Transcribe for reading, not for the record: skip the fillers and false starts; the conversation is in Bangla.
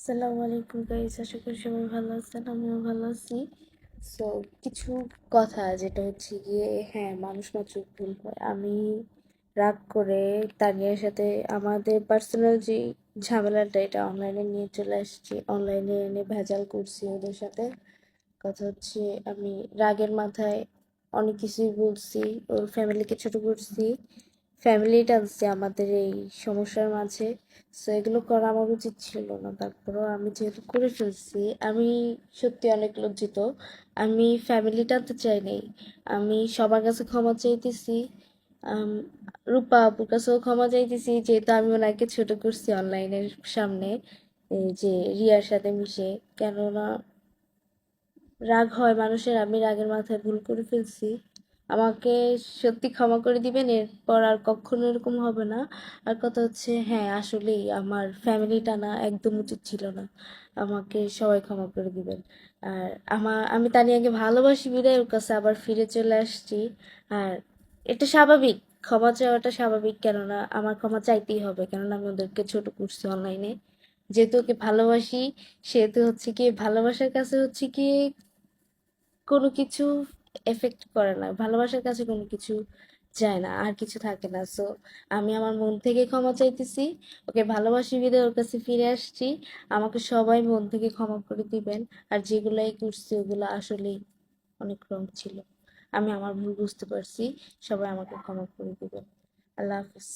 আসসালামু আলাইকুম গাইস, আশা করি সবাই ভালো আছেন। আমিও ভালো আছি। সো কিছু কথা যেটা হচ্ছে গিয়ে, হ্যাঁ, মানুষ মাত্র ভুল হয়। আমি রাগ করে তানিয়ার সাথে আমাদের পার্সোনাল যে ঝামেলাটা, এটা অনলাইনে নিয়ে চলে আসছি, অনলাইনে এনে ভেজাল করছি ওদের সাথে। কথা হচ্ছে, আমি রাগের মাথায় অনেক কিছুই বলছি, ওর ফ্যামিলিকে ছোট করছি, ফ্যামিলি টানছি আমাদের এই সমস্যার মাঝে। সো এগুলো করা আমার উচিত ছিল না, তারপরেও আমি যেহেতু করে ফেলছি, আমি সত্যি অনেক লজ্জিত। আমি ফ্যামিলি টানতে চাই নাই, আমি সবার কাছে ক্ষমা চাইতেছি। আম, রূপা আপুর কাছেও ক্ষমা চাইতেছি, যেহেতু আমি ওনাকে ছোট করছি অনলাইনের সামনে, এই যে রিয়ার সাথে মিশে। কেননা রাগ হয় মানুষের, আমি রাগের মাথায় ভুল করে ফেলছি। আমাকে সত্যি ক্ষমা করে দিবেন, এরপর আর কখনো এরকম হবে না। আর কথা হচ্ছে, হ্যাঁ, আসলেই আমার ফ্যামিলি টানা একদম উচিত ছিল না। আমাকে সবাই ক্ষমা করে দিবেন। আর আমি তানিয়াকে ভালোবাসি বিদায় ওর কাছে আবার ফিরে চলে আসছি। আর এটা স্বাভাবিক, ক্ষমা চাওয়াটা স্বাভাবিক। কেননা আমার ক্ষমা চাইতেই হবে, কেননা আমি ওদেরকে ছোট করছি অনলাইনে। যেহেতু ওকে ভালোবাসি, সেহেতু হচ্ছে কি, ভালোবাসার কাছে হচ্ছে কি কোনো কিছু এফেক্ট করে না, ভালোবাসার কাছে কোনো কিছু যায় না, আর কিছু থাকে না। সো আমি আমার মন থেকে ক্ষমা চাইতেছি, ওকে ভালোবাসি বিধায় ওর কাছে ফিরে আসছি। আমাকে সবাই মন থেকে ক্ষমা করে দিবেন। আর যেগুলাই করছি ওগুলো আসলেই অনেক রং ছিল, আমি আমার ভুল বুঝতে পারছি। সবাই আমাকে ক্ষমা করে দিবেন। আল্লাহ হাফিজ।